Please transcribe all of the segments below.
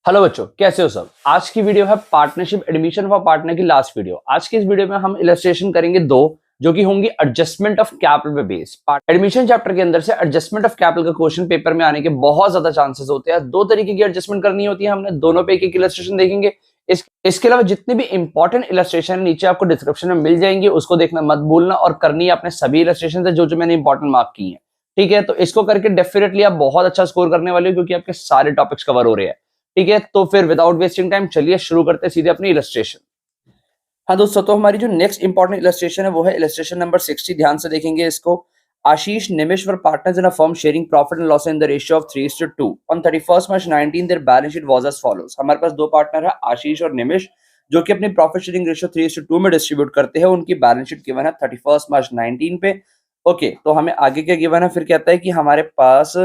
Hello बच्चों, कैसे हो सब। आज की वीडियो है पार्टनरशिप एडमिशन फॉर पार्टनर की लास्ट वीडियो। आज की इस वीडियो में हम इलस्ट्रेशन करेंगे दो, जो कि होंगी एडजस्टमेंट ऑफ कैपिटल पे बेस। एडमिशन चैप्टर के अंदर से एडजस्टमेंट ऑफ कैपिटल का क्वेश्चन पेपर में आने के बहुत ज्यादा चांसेस होते हैं। दो तरीके की एडजस्टमेंट करनी होती है, हमने दोनों पे एक एक इलस्ट्रेशन देखेंगे। इसके अलावा जितने भी इंपॉर्टेंट इलस्ट्रेशन नीचे आपको डिस्क्रिप्शन में मिल जाएंगे, उसको देखना मत भूलना और करनी है अपने सभी इलस्ट्रेशन है जो मैंने इंपॉर्टेंट मार्क की है। ठीक है, तो इसको करके डेफिनेटली आप बहुत अच्छा स्कोर करने वाले हो, क्योंकि आपके सारे टॉपिक्स कवर हो रहे हैं। ठीक है, तो फिर विदाउट वेस्टिंग टाइम चलिए शुरू करते हैं सीधे अपनी इलस्ट्रेशन। हाँ दोस्तों, तो हमारी जो नेक्स्ट इंपॉर्टेंट इलस्ट्रेशन है वो है इलस्ट्रेशन नंबर 60। ध्यान से देखेंगे इसको। Ashish Nimish were partners in a firm sharing profit and loss in the ratio of 3:2 on 31st March 19 their balance sheet was as follows. हमारे पास दो पार्टनर है, आशीष और निमिष, जो कि अपनी प्रॉफिट शेयरिंग रेशियो 3:2 में डिस्ट्रीब्यूट करते हैं। उनकी बैलेंस शीट गिवन है 31st March 19 पे। ओके, तो हमें आगे क्या गिवन है, फिर कहता है कि हमारे पास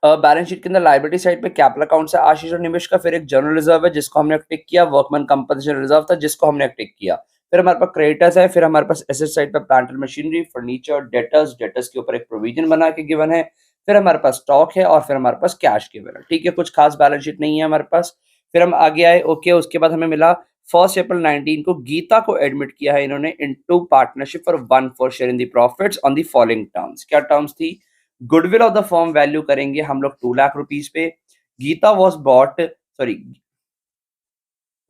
बैलेंस शीट के अंदर लायबिलिटी साइड पे कैपिटल अकाउंट है आशीष और निमिष का, फिर एक जनरल रिजर्व है जिसको हमने टिक किया, वर्कमैन कंपनसेशन रिजर्व था जिसको हमने टिक किया, फिर हमारे पास क्रेडिटर्स है, फिर हमारे पास एसेट साइड पे plant and machinery, furniture, debtors के ऊपर एक प्रोविजन बना के गिवन है, फिर हमारे पास स्टॉक है और फिर हमारे पास कैश गिवन है। ठीक है, कुछ खास बैलेंस शीट नहीं है हमारे पास। फिर हम आगे आए। ओके, उसके बाद हमें मिला 1 April 19 को गीता को एडमिट किया है इन्होंने into partnership for 1/4 share in the profits on the following terms. क्या टर्म्स थी? Goodwill of the firm value करेंगे हम लोग 2 लाख रुपीस पे। Geeta was brought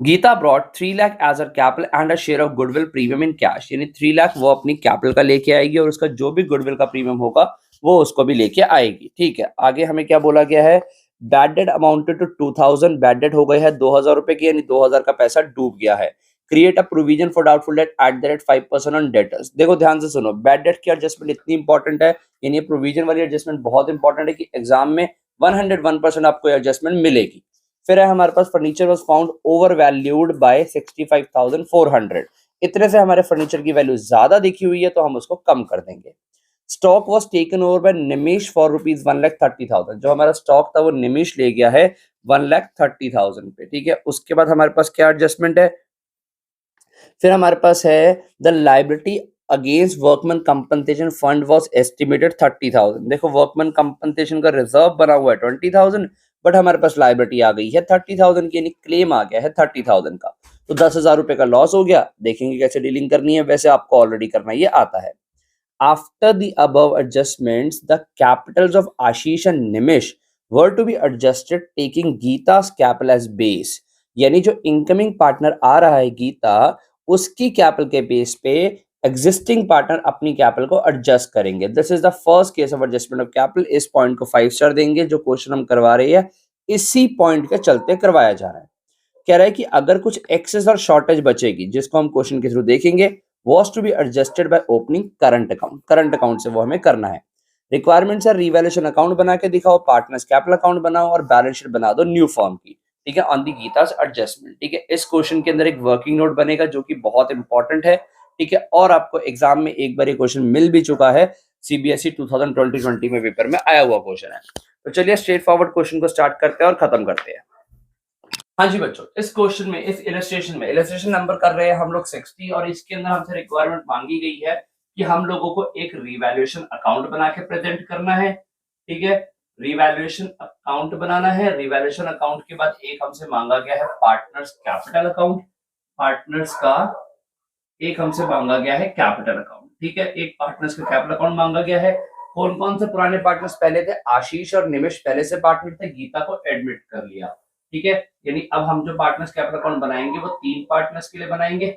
Geeta brought 3 lakh as a capital and a share of goodwill premium in cash, यानी 3 लाख वो अपनी capital का लेके आएगी और उसका जो भी गुडविल का प्रीमियम होगा वो उसको भी लेके आएगी। ठीक है, आगे हमें क्या बोला गया है, bad debt amounted to 2000, bad debt हो गए है 2000 रुपए की, यानी 2000 का पैसा डूब गया है। Create a provision for doubtful debt at the rate 5% on debtors. देखो ध्यान से सुनो, बैड डेट की एडजस्टमेंट इतनी इंपॉर्टेंट है, यानी प्रोविजन वाली एडजस्टमेंट बहुत इंपॉर्टेंट है कि एग्जाम में 101% आपको एडजस्टमेंट मिलेगी। फिर है हमारे पास furniture was found overvalued by 65,400। इतने से हमारे फर्नीचर की वैल्यू ज्यादा दिखी हुई है तो हम उसको कम कर देंगे। Stock was taken over by Nimish for rupees 1,30,000। जो हमारा स्टॉक था वो निमिष ले गया है 1,30,000 पे। ठीक है, उसके बाद हमारे पास क्या एडजस्टमेंट है, फिर हमारे पास है the liability against workman compensation fund was estimated 30,000। देखो वर्कमैन कंपनसेशन का रिजर्व बना हुआ है 20,000, बट हमारे पास लायबिलिटी आ गई है 30,000 की, यानी क्लेम आ गया है 30,000 का, तो 10,000 रुपए का लॉस हो गया। देखेंगे कैसे डीलिंग करनी है, वैसे आपको ऑलरेडी करना ये आता है। After the above adjustments the capitals of Ashish and Nimish were to be adjusted taking Geeta's capital as base, यानी जो इनकमिंग पार्टनर आ रहा है गीता, उसकी कैपिटल के बेस पे एग्जिस्टिंग पार्टनर अपनी कैपिटल को एडजस्ट करेंगे। This is the first case of adjustment of capital. इस पॉइंट को 5 स्टार देंगे, जो क्वेश्चन हम करवा रहे हैं इसी पॉइंट के चलते करवाया जा रहा है। कह रहा है कि अगर कुछ एक्सेस और शॉर्टेज बचेगी, जिसको हम क्वेश्चन के थ्रू देखेंगे, was to be adjusted by opening current account. Current account से वो हमें करना है। रिक्वायरमेंट्स है, रिवैल्यूएशन अकाउंट बना के दिखाओ, पार्टनर्स कैपिटल अकाउंट बनाओ और बैलेंस शीट बना दो न्यू फॉर्म की। ठीक है, ऑन दी गीता's एडजस्टमेंट। ठीक है, इस क्वेश्चन के अंदर एक वर्किंग नोट बनेगा जो कि बहुत इंपॉर्टेंट है। ठीक है, और आपको एग्जाम में एक बार ये क्वेश्चन मिल भी चुका है, सीबीएसई 2020 में पेपर में आया हुआ क्वेश्चन है। तो चलिए स्ट्रेट फॉरवर्ड क्वेश्चन को स्टार्ट करते हैं और खत्म करते हैं। हाँ जी बच्चों, इस क्वेश्चन में, इस इलस्ट्रेशन नंबर कर रहे हैं हम लोग 60, और इसके अंदर हमसे रिक्वायरमेंट मांगी गई है कि हम लोगों को एक रिवैल्यूएशन अकाउंट बना के प्रेजेंट करना है। ठीक है, रिवैल्यूएशन अकाउंट बनाना है। रिवैल्यूएशन अकाउंट के बाद एक हमसे मांगा गया है पार्टनर्स कैपिटल अकाउंट। पार्टनर्स का एक हमसे मांगा गया है कैपिटल अकाउंट। ठीक है, एक पार्टनर्स का कैपिटल अकाउंट मांगा गया है। कौन कौन से पुराने पार्टनर्स पहले थे? आशीष और निमिष पहले से पार्टनर थे, गीता को एडमिट कर लिया। ठीक है, यानी अब हम जो पार्टनर्स कैपिटल अकाउंट बनाएंगे वो 3 पार्टनर्स के लिए बनाएंगे।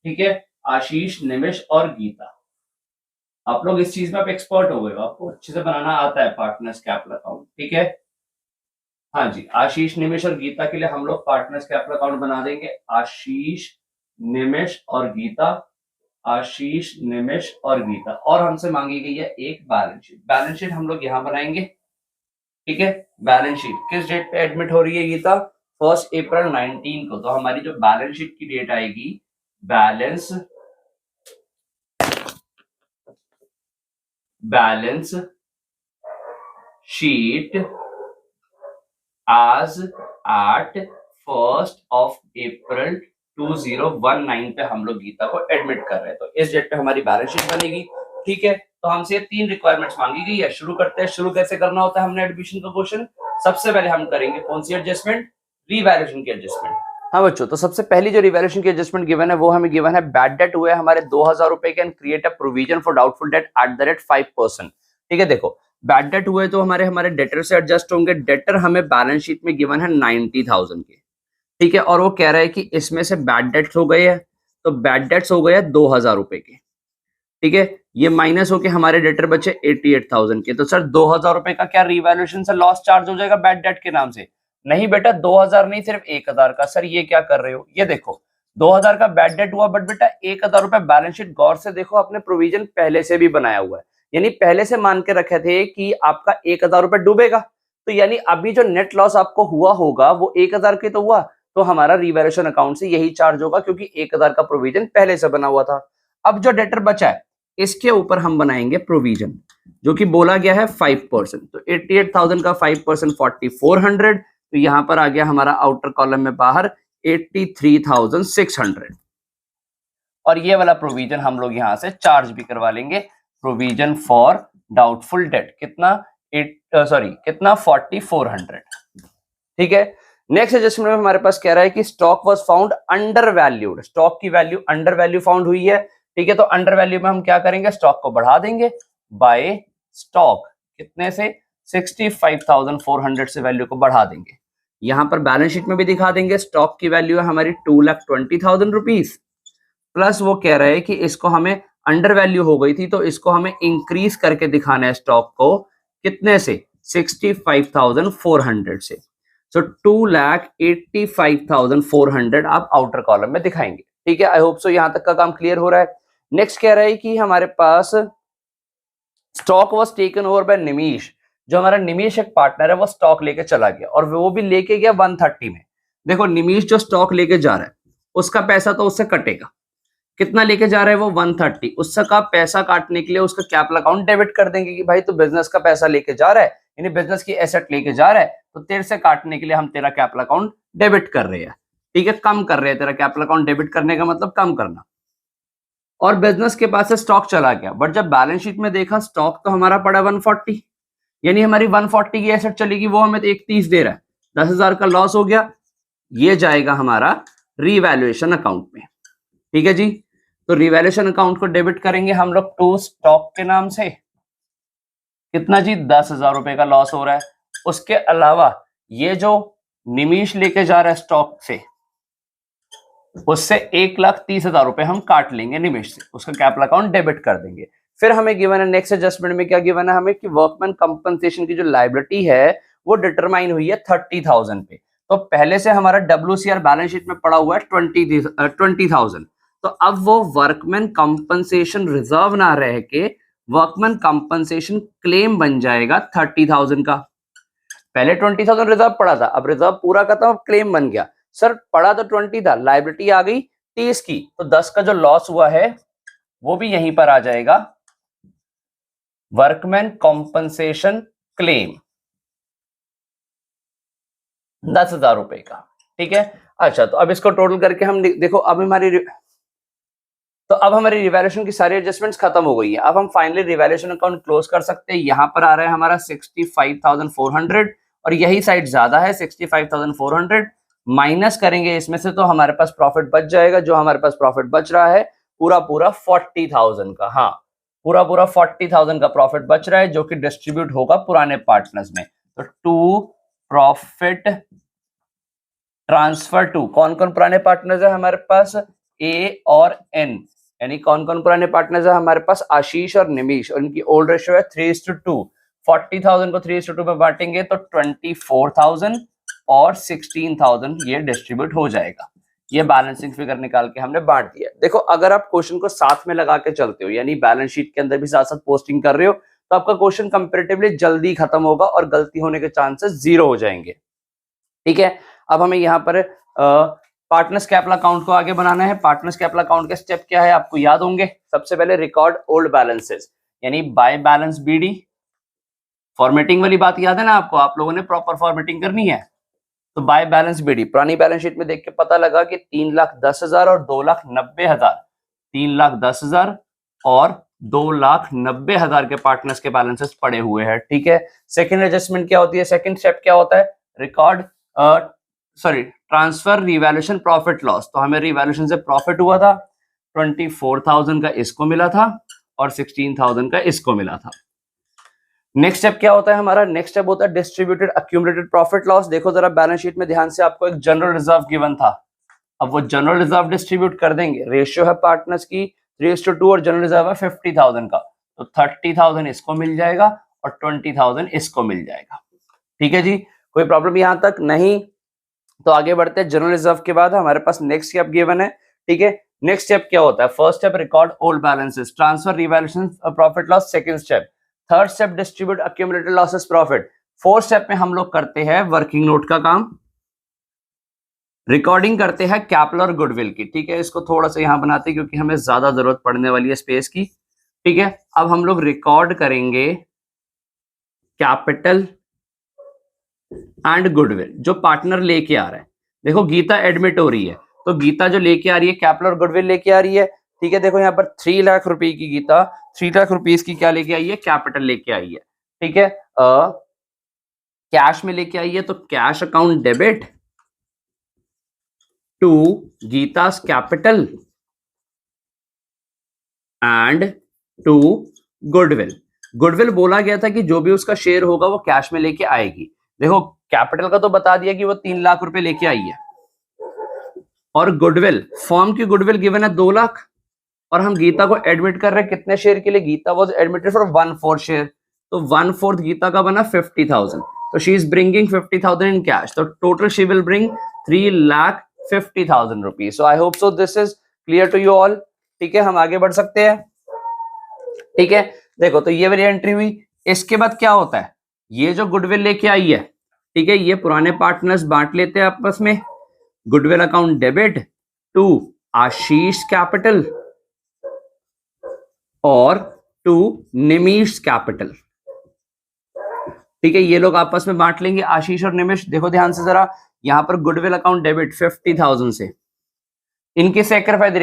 ठीक है, आशीष, निमिष और गीता। आप लोग इस चीज में आप एक्सपर्ट हो गए हो, आपको अच्छे से बनाना आता है पार्टनर्स कैपिटल अकाउंट। ठीक है, हाँ जी, आशीष, निमिष और गीता के लिए हम लोग पार्टनर्स कैपिटल अकाउंट बना देंगे। आशीष, निमिष और गीता, आशीष, निमिष और गीता। और हमसे मांगी गई है एक बैलेंस शीट। बैलेंस शीट हम लोग यहाँ बनाएंगे। ठीक है, बैलेंस शीट किस डेट पे एडमिट हो रही है गीता? 1 April 19 को। तो हमारी जो बैलेंस शीट की डेट आएगी, बैलेंस शीट आज एट 1 April 2019 पे हम लोग गीता को एडमिट कर रहे हैं, तो इस डेट पे हमारी बैलेंस शीट बनेगी। ठीक है, तो हमसे 3 रिक्वायरमेंट्स मांगी गई है। शुरू करते हैं। शुरू कैसे करना होता है, हमने एडमिशन का क्वेश्चन सबसे पहले हम करेंगे कौन सी एडजस्टमेंट, रीवैल्यूएशन की एडजस्टमेंट। हाँ बच्चों, तो सबसे पहली जो रिवैल्यूएशन की एडजस्टमेंट गिवन है वो हमें गिवन है बैड डेट हुए हमारे 2000 रुपए के and create a provision for doubtful debt at the rate 5%। ठीक है, देखो बैड डेट हुए तो हमारे डेटर से एडजस्ट होंगे। डेटर हमें बैलेंस शीट में गिवन है 90,000 के, ठीक है, और वो कह रहा है कि इसमें से बैड डेट्स हो गए हैं, तो बैड डेट्स हो गए हैं 2000 रुपए के, ठीक है, ये माइनस होके हमारे डेटर बचे 88,000 के। तो सर 2000 रुपए का क्या रिवैल्यूएशन से लॉस चार्ज हो जाएगा बैड डेट के नाम से? नहीं बेटा, 2000 नहीं, सिर्फ 1000 का। सर ये क्या कर रहे हो, ये देखो 2000 का बैड डेट हुआ, बट बेटा 1000 रुपए बैलेंस शीट गौर से देखो, अपने प्रोविजन पहले से भी बनाया हुआ है, यानी पहले से मान के रखे थे कि आपका 1000 रुपए डूबेगा, तो यानी अभी जो नेट लॉस आपको हुआ होगा वो 1000 के तो हुआ, तो हमारा रिवैल्यूएशन अकाउंट से यही चार्ज होगा क्योंकि 1000 का प्रोविजन पहले से बना हुआ था। अब जो डेटर बचा है इसके ऊपर हम बनाएंगे प्रोविजन, जो कि बोला गया है 5%। तो 88,000 का 5% 4400, तो यहां पर आ गया हमारा आउटर कॉलम में बाहर 83,600, और ये वाला प्रोविजन हम लोग यहां से चार्ज भी करवा लेंगे, प्रोविजन फॉर डाउटफुल डेट। कितना? 4400। ठीक है, नेक्स्ट एडजस्टमेंट में हमारे पास कह रहा है कि stock was found under valued, stock की वैल्यू अंडर वैल्यू फाउंड हुई है। ठीक है, तो अंडर वैल्यू में हम क्या करेंगे, स्टॉक को बढ़ा देंगे बाय स्टॉक, कितने से? 65,400 से वैल्यू को बढ़ा देंगे। यहां पर बैलेंस शीट में भी दिखा देंगे, स्टॉक की वैल्यू है हमारी 2,20,000 रुपीज, प्लस वो कह रहे हैं कि इसको हमें अंडर वैल्यू हो गई थी तो इसको हमें इंक्रीज करके दिखाना है स्टॉक को, कितने से? 65,400 से। सो 2,85,400 आप आउटर कॉलम में दिखाएंगे। ठीक है, आई होप सो यहां तक का काम क्लियर हो रहा है। नेक्स्ट कह रहा है कि हमारे पास stock was taken over by Nimish, जो हमारा निमीश एक पार्टनर है वो स्टॉक लेके चला गया, और वो भी लेके गया 130 में। देखो निमीश जो स्टॉक लेके जा रहा है उसका पैसा तो उससे कटेगा, कितना लेके जा रहा है वो? 130। उसका पैसा काटने के लिए उसका कैपिटल अकाउंट डेबिट कर देंगे कि भाई तू बिजनेस का पैसा लेके जा रहा है, यानी बिजनेस की एसेट लेके जा रहा है, तो तेरे से काटने के लिए हम तेरा कैपिटल अकाउंट डेबिट कर रहे हैं। ठीक है, कम कर रहे हैं, तेरा कैपिटल अकाउंट डेबिट करने का मतलब कम करना। और बिजनेस के पास से स्टॉक चला गया, बट जब बैलेंस शीट में देखा स्टॉक तो हमारा पड़ा 140, यानी हमारी 140 की एसेट चलेगी, वो हमें 130 दे रहा है, 10,000 का लॉस हो गया, ये जाएगा हमारा रिवैल्यूएशन अकाउंट में। ठीक है जी, तो रिवैल्यूएशन अकाउंट को डेबिट करेंगे हम लोग टू स्टॉक के नाम से, कितना जी? 10,000 रुपए का लॉस हो रहा है। उसके अलावा ये जो निमीश लेके जा रहा है स्टॉक से, उससे 1,30,000 रुपए हम काट लेंगे निमिष से, उसका कैपिटल अकाउंट डेबिट कर देंगे। फिर हमें गिवन है नेक्स्ट एडजस्टमेंट में क्या गिवन है हमें कि वर्कमैन कंपनसेशन की जो लायबिलिटी है वो डिटरमाइन हुई है 30,000 पे। तो पहले से हमारा WCR बैलेंस शीट में पड़ा हुआ है 20,000, तो अब वो वर्कमैन कंपनसेशन रिजर्व ना रह के वर्कमैन कंपनसेशन क्लेम बन जाएगा 30,000 का। पहले 20,000 रिजर्व पड़ा था, अब रिजर्व पूरा खत्म, अब क्लेम बन गया। सर पड़ा तो 20 था, लायबिलिटी आ गई 30 की, तो 10 का जो लॉस हुआ है वो भी यहीं पर आ जाएगा, वर्कमैन कॉम्पनसेशन क्लेम 10,000 रुपए का। ठीक है, अच्छा, तो अब इसको टोटल करके हम देखो, अब हमारी रिवैल्यूएशन की सारी एडजस्टमेंट्स खत्म हो गई है। अब हम फाइनली रिवैल्यूएशन अकाउंट क्लोज कर सकते हैं। यहां पर आ रहा है हमारा 65,400, और यही साइड ज्यादा है 65,400, माइनस करेंगे इसमें से तो हमारे पास प्रॉफिट बच जाएगा। जो हमारे पास प्रॉफिट बच रहा है पूरा 40,000 का, हाँ पूरा 40,000 का प्रॉफिट बच रहा है, जो कि डिस्ट्रीब्यूट होगा पुराने पार्टनर्स में। तो टू प्रॉफिट ट्रांसफर टू, कौन कौन पुराने पार्टनर्स है हमारे पास? ए और एन, यानी कौन कौन पुराने पार्टनर्स है हमारे पास? आशीष और निमीश, और इनकी ओल्ड रेशियो है 3:2। 40,000 को 3:2 में बांटेंगे तो 24,000 और 16,000 ये डिस्ट्रीब्यूट हो जाएगा। ये बैलेंसिंग फिगर निकाल के हमने बांट दिया। देखो अगर आप क्वेश्चन को साथ में लगा के चलते हो, यानी बैलेंस शीट के अंदर भी साथ साथ पोस्टिंग कर रहे हो, तो आपका क्वेश्चन कंपैरेटिवली जल्दी खत्म होगा और गलती होने के चांसेस 0 हो जाएंगे। ठीक है, अब हमें यहाँ पर पार्टनर्स कैपिटल अकाउंट को आगे बनाना है। पार्टनर्स कैपिटल अकाउंट के स्टेप क्या है आपको याद होंगे। सबसे पहले रिकॉर्ड ओल्ड बैलेंसेस, यानी बाय बैलेंस BD, फॉर्मेटिंग वाली बात याद है ना आपको, आप लोगों ने प्रॉपर फॉर्मेटिंग करनी है। तो बाय बैलेंस BD पुरानी बैलेंस शीट में देख के पता लगा कि 3,10,000 और 2,90,000, 3,10,000 और 2,90,000 के पार्टनर्स के बैलेंसेस पड़े हुए हैं, ठीक है। सेकंड एडजस्टमेंट क्या होती है, सेकंड स्टेप क्या होता है, record transfer revaluation profit loss. तो हमें रिवैल्यूएशन से प्रॉफिट हुआ था, 24,000 का इसको मिला था और 16,000 का इसको मिला था। नेक्स्ट स्टेप क्या होता है हमारा, नेक्स्ट स्टेप होता है डिस्ट्रीब्यूटेड अक्यूमुलेटेड प्रॉफिट लॉस। देखो जरा बैलेंस शीट में ध्यान से, आपको एक जनरल रिजर्व गिवन था, अब वो जनरल रिजर्व डिस्ट्रीब्यूट कर देंगे। रेशियो है पार्टनर्स की 3:2 और जनरल रिजर्व है 50,000 का, तो 30,000 इसको मिल जाएगा और 20,000 इसको मिल जाएगा, ठीक है जी। कोई प्रॉब्लम यहां तक नहीं? तो आगे बढ़ते हैं। जनरल रिजर्व के बाद हमारे पास नेक्स्ट स्टेप गिवन है, ठीक है। नेक्स्ट स्टेप क्या होता है, first step record old balances, transfer revaluation profit loss, second step. Third step distribute accumulated losses profit. Fourth step में हम लोग करते हैं वर्किंग नोट का काम, रिकॉर्डिंग करते हैं कैपिटल और गुडविल की, ठीक है। इसको थोड़ा सा यहां बनाते हैं क्योंकि हमें ज्यादा जरूरत पड़ने वाली है स्पेस की, ठीक है। अब हम लोग रिकॉर्ड करेंगे कैपिटल एंड गुडविल जो पार्टनर लेके आ रहा है। देखो गीता एडमिट हो रही है, तो गीता जो लेके आ रही है कैपिटल और गुडविल लेके आ रही है, ठीक है। देखो यहाँ पर 3 लाख रुपए की गीता 3 लाख रुपीस की क्या लेके आई है, कैपिटल लेके आई है, ठीक है। कैश में लेके आई है, तो cash account debit to Geeta's capital and to goodwill. Goodwill बोला गया था कि जो भी उसका शेयर होगा वो कैश में लेके आएगी। देखो कैपिटल का तो बता दिया कि वो 3 लाख रुपए लेके आई है, और गुडविल, फर्म की गुडविल गिवन है 2 लाख, और हम गीता को एडमिट कर रहे हैं कितने शेयर के लिए, Geeta was admitted for 1/4 share, तो 1/4 गीता का बना 50,000, तो she is bringing 50,000 in cash, तो total she will bring 3,50,000 rupees. So I hope so this is clear to you all, ठीक है। हम आगे बढ़ सकते हैं, ठीक है। देखो तो ये वाली एंट्री हुई, इसके बाद क्या होता है, ये जो गुडविल लेके आई है, ठीक है, ये पुराने पार्टनर्स बांट लेते हैं आपस में। Goodwill account debit to Ashish capital और टू निमिष कैपिटल, ठीक है। ये लोग आपस में बांट लेंगे, आशीष और निमिष। देखो ध्यान से जरा, यहां पर गुडविल अकाउंट डेबिट 50,000 से, इनके सेक्रीफाइस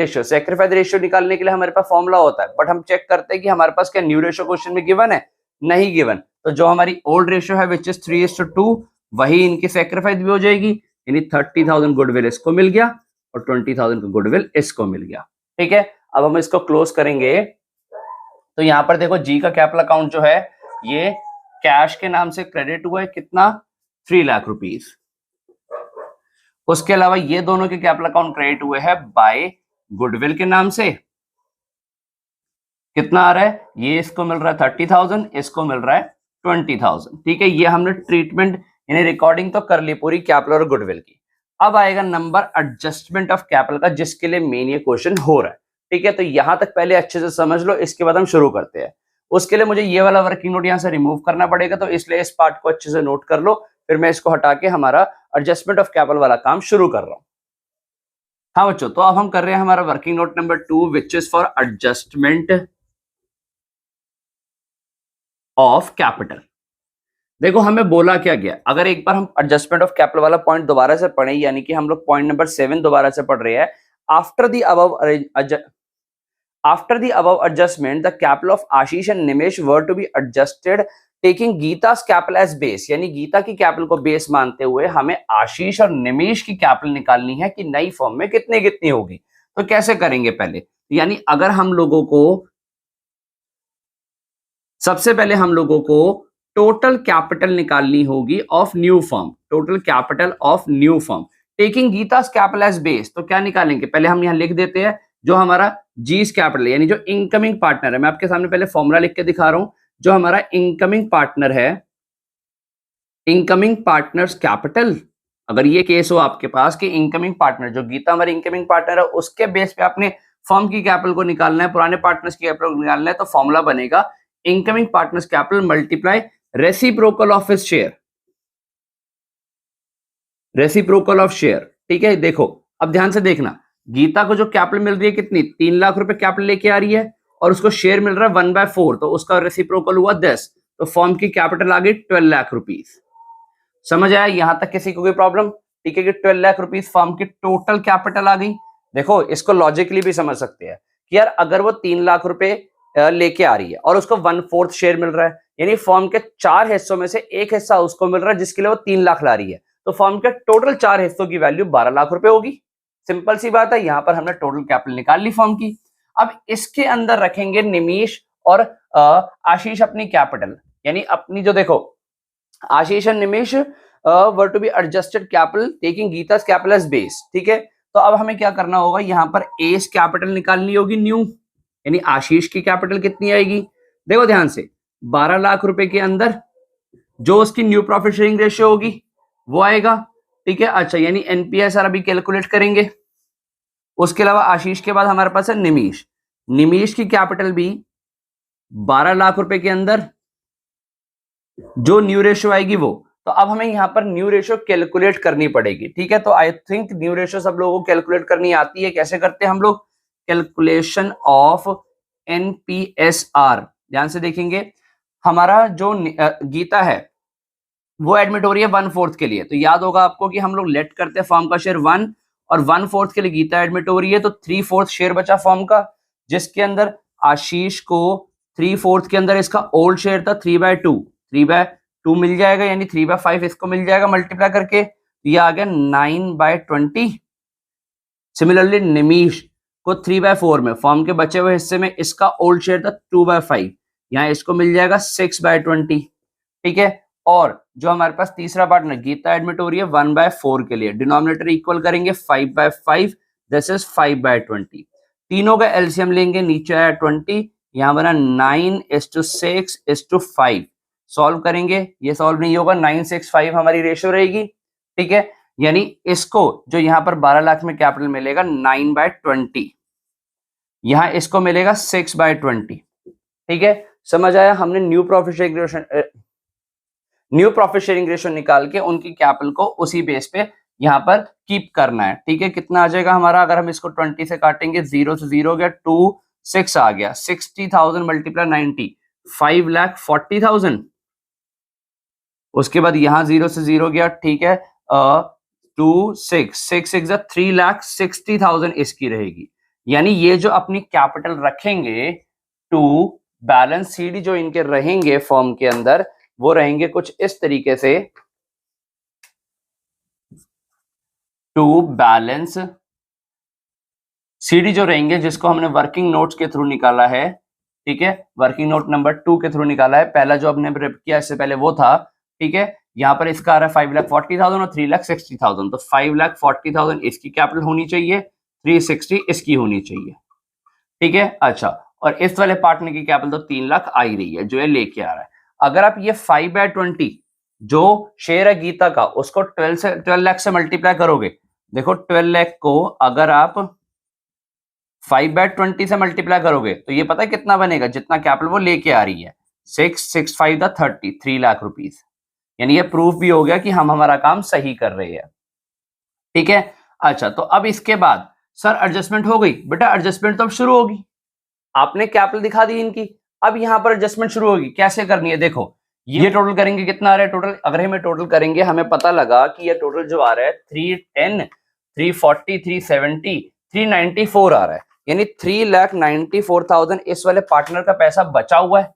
रेशियो निकालने के लिए हमारे पास फॉर्मूला होता है, बट हम चेक करते हैं कि हमारे पास क्या न्यू रेशियो क्वेश्चन में गिवन है, नहीं गिवन। तो जो हमारी ओल्ड रेशियो है विच इज 3:2, वही इनकी सेक्रीफाइस भी हो जाएगी, यानी 30,000 गुडविल इसको मिल गया और 20,000 का गुडविल इसको मिल गया, ठीक है। अब हम इसको क्लोज करेंगे, तो यहां पर देखो जी का कैपिटल अकाउंट जो है ये कैश के नाम से क्रेडिट हुआ है, कितना, 3 लाख रुपीस। उसके अलावा ये दोनों के कैपिटल अकाउंट क्रेडिट हुए हैं बाय गुडविल के नाम से, कितना आ रहा है, ये इसको मिल रहा है 30,000, इसको मिल रहा है 20,000, ठीक है। ये हमने ट्रीटमेंट यानी रिकॉर्डिंग तो कर ली पूरी कैपिटल और गुडविल की। अब आएगा नंबर एडजस्टमेंट ऑफ कैपिटल का, जिसके लिए मेन ये क्वेश्चन हो रहा है, ठीक है। तो यहां तक पहले अच्छे से समझ लो, इसके बाद हम शुरू करते हैं। उसके लिए मुझे ये वाला वर्किंग नोट यहां से रिमूव करना पड़ेगा, तो इसलिए इस पार्ट को अच्छे से नोट कर लो, फिर मैं इसको हटा के हमारा एडजस्टमेंट ऑफ कैपिटल वाला काम शुरू कर रहा हूं। हाँ बच्चों, तो अब हम कर रहे हैं हमारा working note number 2 which is for adjustment of capital. देखो हमें बोला क्या गया, अगर एक बार हम एडजस्टमेंट ऑफ कैपिटल वाला पॉइंट दोबारा से पढ़े, यानी कि हम लोग पॉइंट नंबर 7 दोबारा से पढ़ रहे हैं। After the above adjustment, the capital of Ashish and Nimish were to be adjusted taking Geeta's capital as base, यानी गीता की कैपिटल को बेस मानते हुए हमें आशीष और निमिष की कैपिटल निकालनी है कि नई फॉर्म में कितनी कितनी होगी। तो कैसे करेंगे पहले, यानी अगर हम लोगों को सबसे पहले हम लोगों को टोटल कैपिटल निकालनी होगी of new firm, total capital of new firm taking Geeta's capital as base. तो क्या निकालेंगे, पहले हम यहां लिख देते हैं जो हमारा जी's कैपिटल यानी जो इनकमिंग पार्टनर है, मैं आपके सामने पहले फॉर्मूला लिख के दिखा रहा हूं। जो हमारा इनकमिंग पार्टनर है, इनकमिंग पार्टनर्स कैपिटल, अगर ये केस हो आपके पास कि इनकमिंग पार्टनर जो गीता हमारी इनकमिंग पार्टनर है उसके बेस पे आपने फर्म की कैपिटल को निकालना है, पुराने पार्टनर्स की कैपिटल को निकालना है, तो फॉर्मूला बनेगा incoming partners capital multiply reciprocal of his share, reciprocal of share, ठीक है। देखो अब ध्यान से देखना, गीता को जो कैपिटल मिल रही है कितनी, 3 लाख रुपए कैपिटल लेके आ रही है, और उसको शेयर मिल रहा है 1/4, तो उसका रेसिप्रोकल हुआ 10, तो फर्म की कैपिटल आ गई 12 लाख रुपीस। समझ आया यहां तक किसी को कोई प्रॉब्लम, ठीक है, कि 12 लाख रुपीस फर्म की टोटल कैपिटल आ गई। देखो इसको लॉजिकली भी समझ सकते हैं कि यार अगर वो 3 लाख रुपए लेके आ रही है और उसको 1/4 शेयर मिल रहा है, यानी फॉर्म के 4 हिस्सों में से एक हिस्सा उसको मिल रहा है जिसके लिए वो 3 लाख ला रही है, तो फॉर्म के टोटल 4 हिस्सों की वैल्यू 12 लाख रुपए होगी। सिंपल सी बात है, यहां पर हमने टोटल कैपिटल निकाल ली फॉर्म की। अब इसके अंदर रखेंगे निमिष और आशीष अपनी कैपिटल, यानी अपनी जो देखो Ashish and Nimish were to be adjusted capital taking Geeta's capital as base, ठीक है। तो अब हमें क्या करना होगा, यहाँ पर एस कैपिटल निकालनी होगी न्यू, यानी आशीष की कैपिटल कितनी आएगी, देखो ध्यान से 12 लाख रुपए के अंदर जो उसकी न्यू प्रॉफिट शेयरिंग रेशियो होगी वो आएगा, ठीक है। अच्छा, यानी एनपीएसआर अभी कैलकुलेट करेंगे। उसके अलावा आशीष के बाद हमारे पास है निमिष, निमिष की कैपिटल भी 12 लाख रुपए के अंदर जो न्यू रेशियो आएगी वो, तो अब हमें यहां पर न्यू रेशियो कैलकुलेट करनी पड़ेगी, ठीक है। तो आई थिंक न्यू रेशियो सब लोगों को कैलकुलेट करनी आती है, कैसे करते हैं हम लोग, कैलकुलेशन ऑफ एनपीएसआर। ध्यान से देखेंगे, हमारा जो गीता है वो एडमिट हो रही है 1/4 के लिए, तो याद होगा आपको कि हम लोग लेट करते हैं फॉर्म का शेयर 1 और 1/4 के लिए गीता एडमिट हो रही है, तो 3/4 शेयर बचा फॉर्म का, जिसके अंदर आशीष को 3/4 के अंदर इसका ओल्ड शेयर था 3/2 मिल जाएगा, यानी 3/5 इसको मिल जाएगा मल्टीप्लाई करके, ये आ गया 9/20। सिमिलरली निमिष को 3/4 में फॉर्म के बचे हुए हिस्से में इसका ओल्ड शेयर था 2/5, यहाँ इसको मिल जाएगा 6/20, ठीक है। और जो हमारे पास तीसरा पार्टनर गीता एडमिट हो रही है 1/4 के लिए, डिनोमिनेटर इक्वल करेंगे 5/5, दिस इज 5/20। तीनों का एलसीएम लेंगे, नीचे आया 20, यहां बना 9:6:5। सॉल्व करेंगे, ये सॉल्व नहीं होगा, 965 हमारी रेशियो रहेगी, ठीक है। यानी इसको जो यहां पर 12 लाख में कैपिटल मिलेगा 9/20, यहां इसको मिलेगा 6/20, ठीक है। समझ आया, हमने न्यू प्रॉफिट शेयरिंग रेशियो निकाल के उनकी कैपिटल को उसी बेस पे यहां पर कीप करना है, ठीक है। कितना आ जाएगा हमारा, अगर हम इसको 20 से काटेंगे, 0 से 0 गया, 2 6 आ गया, 60,000 मल्टीप्लाई 90, 5,40,000। उसके बाद यहां 0 से 0 गया, ठीक है, 2 6 6 6 3,60,000 इसकी रहेगी। यानी ये जो अपनी कैपिटल रखेंगे टू बैलेंस सीडी जो इनके रहेंगे फॉर्म के अंदर, वो रहेंगे कुछ इस तरीके से, टू बैलेंस सीडी जो रहेंगे, जिसको हमने वर्किंग नोट्स के थ्रू निकाला है, ठीक है, वर्किंग नोट नंबर 2 के थ्रू निकाला है। पहला जो हमने रिप किया इससे पहले वो था, ठीक है। यहाँ पर इसका आ रहा है 5,40,000 और 3,60,000, तो 5,40,000 इसकी कैपिटल होनी चाहिए, 360 इसकी होनी चाहिए, ठीक है। अच्छा, और इस वाले पार्टनर की कैपिटल तो 3 लाख आ ही रही है जो ये लेके आ रहा है। अगर आप ये 5/20 जो शेयर है गीता का, उसको 12 लाख से मल्टीप्लाई करोगे, देखो 12 लाख को अगर आप 5/20 से मल्टीप्लाई करोगे तो ये पता है कितना बनेगा, जितना कैपिटल वो लेके आ रही है, 665 3 लाख रुपीस। यानी ये प्रूफ भी हो गया कि हम हमारा काम सही कर रहे हैं, ठीक है। अच्छा, तो अब इसके बाद सर एडजस्टमेंट हो गई, बेटा एडजस्टमेंट तो अब शुरू होगी, आपने कैपिटल दिखा दी इनकी, अब यहां पर एडजस्टमेंट शुरू होगी। कैसे करनी है, देखो ये टोटल करेंगे, कितना आ रहा है टोटल, अगर हमें टोटल करेंगे, हमें पता लगा कि ये टोटल जो आ रहा है 310 340 370 394 आ रहा है, यानी 3,94,000 इस वाले पार्टनर का पैसा बचा हुआ है,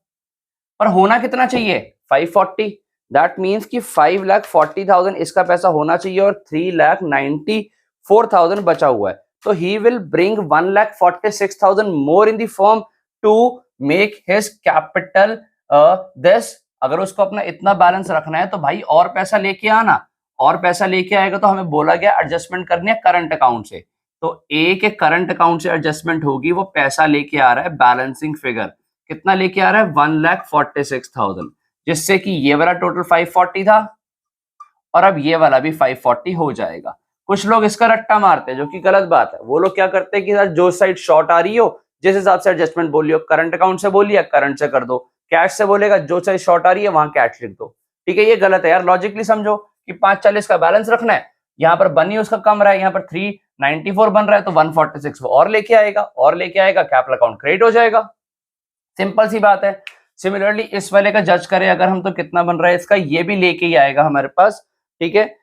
पर होना कितना चाहिए 540। दैट मीन्स कि 5,40,000 इसका पैसा होना चाहिए और 3,94,000 बचा हुआ है, तो he will bring 1,46,000 more in the firm to make his capital this. अगर उसको अपना इतना बैलेंस रखना है तो भाई और पैसा लेके आना, और पैसा लेके आएगा तो हमें बोला गया एडजस्टमेंट करनी है करंट अकाउंट से, तो ए के करंट अकाउंट से एडजस्टमेंट होगी, वो पैसा लेके आ रहा है बैलेंसिंग फिगर, कितना लेके आ रहा है 1,46,000, जिससे कि ये वाला टोटल 540 था और अब ये वाला भी 540 हो जाएगा। कुछ लोग इसका रट्टा मारते हैं जो कि गलत बात है, वो लोग क्या करते हैं कि सर जो साइड शॉर्ट आ रही हो, जिस हिसाब से एडजस्टमेंट बोलियो, करंट अकाउंट से बोलिए करंट से कर दो, कैश से बोलेगा जो साइड शॉर्ट आ रही है वहां कैश लिख दो, ठीक है। ये गलत है यार, लॉजिकली समझो कि 540 का बैलेंस रखना है, यहाँ पर बनी उसका कम रहा है, यहाँ पर 394 बन रहा है, तो 146 वो और लेके आएगा, कैपिटल अकाउंट क्रेडिट हो जाएगा, सिंपल सी बात है। सिमिलरली इस वाले का जज करें अगर हम, तो कितना बन रहा है इसका, ये भी लेके ही आएगा हमारे पास, ठीक है।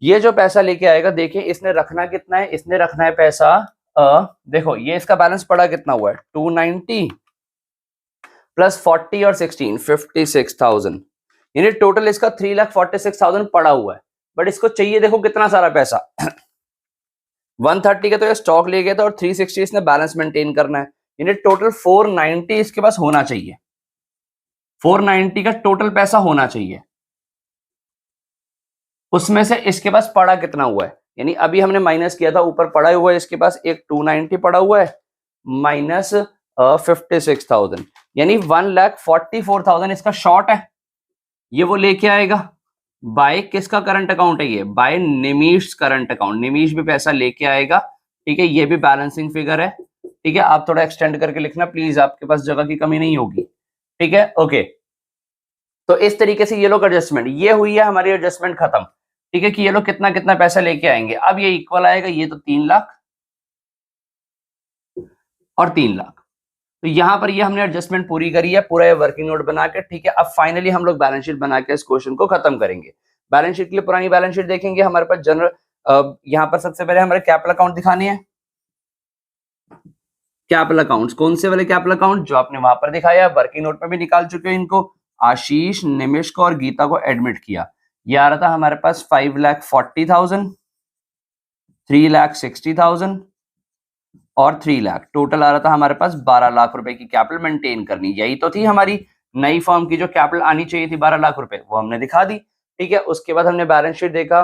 ये जो पैसा लेके आएगा, देखिए इसने रखना कितना है, इसने रखना है पैसा देखो ये इसका बैलेंस पड़ा कितना हुआ है 290 प्लस 40 और 16 56,000, यानी टोटल इसका 3,46,000 पड़ा हुआ है। बट इसको चाहिए देखो कितना सारा पैसा 130 का तो ये स्टॉक ले गया था और 360 इसने बैलेंस मेंटेन करना है, यानी टोटल 490 इसके पास होना चाहिए। 490 का टोटल पैसा होना चाहिए, उसमें से इसके पास पड़ा कितना हुआ है, यानी अभी हमने माइनस किया था, ऊपर पड़ा हुआ है इसके पास एक 290 पड़ा हुआ है माइनस 56,000, यानी 1,44,000 इसका शॉर्ट है। ये वो लेके आएगा बाय किसका करंट अकाउंट है, ये बाय निमीश करंट अकाउंट, निमीश भी पैसा लेके आएगा। ठीक है, ये भी बैलेंसिंग फिगर है। ठीक है, आप थोड़ा एक्सटेंड करके लिखना प्लीज, आपके पास जगह की कमी नहीं होगी। ठीक है, ओके। तो इस तरीके से ये लोग एडजस्टमेंट, ये हुई है हमारी एडजस्टमेंट खत्म। ठीक है, कि ये लोग कितना कितना पैसा लेके आएंगे। अब ये इक्वल आएगा, ये तो 3 लाख और 3 लाख, तो यहां पर ये हमने एडजस्टमेंट पूरी करी है, पूरा ये वर्किंग नोट बना के। ठीक है, अब फाइनली हम लोग बैलेंस शीट बना के इस क्वेश्चन को खत्म करेंगे। बैलेंस शीट के लिए पुरानी बैलेंस शीट देखेंगे, हमारे पास जनरल यहां पर सबसे पहले हमारे कैपिटल अकाउंट दिखाने हैं। कैपिटल अकाउंट्स कौन से वाले कैपिटल अकाउंट, जो आपने वहां पर दिखाया, वर्किंग नोट में भी निकाल चुके हैं इनको। आशीष, निमिष को और गीता को एडमिट किया। ये आ रहा था हमारे पास 5,40,000, 3,60,000 और 3 लाख, टोटल आ रहा था हमारे पास 12 लाख रुपए की कैपिटल मेंटेन करनी। यही तो थी हमारी नई फर्म की जो कैपिटल आनी चाहिए थी 12 लाख रुपए, वो हमने दिखा दी। ठीक है, उसके बाद हमने बैलेंस शीट देखा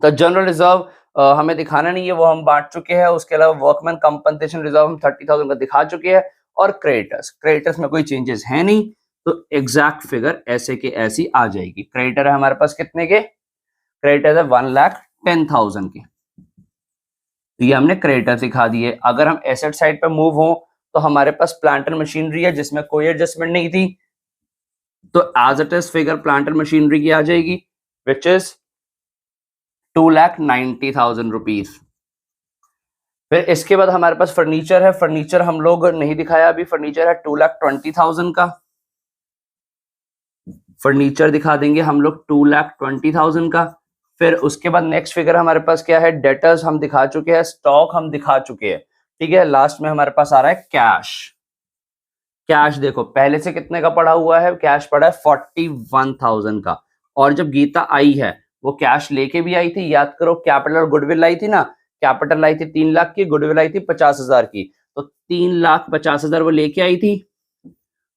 तो जनरल रिजर्व हमें दिखाना नहीं है, वो हम बांट चुके हैं। उसके अलावा वर्कमैन कंपनसेशन रिजर्व हम 30,000 का दिखा चुके हैं। और क्रेडिटर्स में कोई चेंजेस है नहीं, तो एग्जैक्ट फिगर ऐसे के ऐसी आ जाएगी। क्रेडिटर है हमारे पास कितने के, क्रेडिटर है 1,10,000 के, तो ये हमने क्रेडिटर दिखा दिए। अगर हम एसेट साइड पे मूव हो तो हमारे पास प्लांट एंड मशीनरी है जिसमें कोई एडजस्टमेंट नहीं थी, तो as it is figure plant and machinery की आ जाएगी विच इज 2,90,000 रुपीज। फिर इसके बाद हमारे पास फर्नीचर है, फर्नीचर हम लोग नहीं दिखाया अभी, फर्नीचर है 2,20,000 का, फर्नीचर दिखा देंगे हम लोग 2,20,000 का। फिर उसके बाद नेक्स्ट फिगर हमारे पास क्या है, डेटर्स हम दिखा चुके हैं, स्टॉक हम दिखा चुके हैं। ठीक है, लास्ट में हमारे पास आ रहा है कैश। कैश देखो पहले से कितने का पड़ा हुआ है, कैश पड़ा है 41,000 का। और जब गीता आई है वो कैश लेके भी आई थी, याद करो कैपिटल और गुडविल लाई थी ना, कैपिटल लाई थी 3 लाख की, गुडविल आई थी 50,000 की, तो 3,50,000 वो लेके आई थी।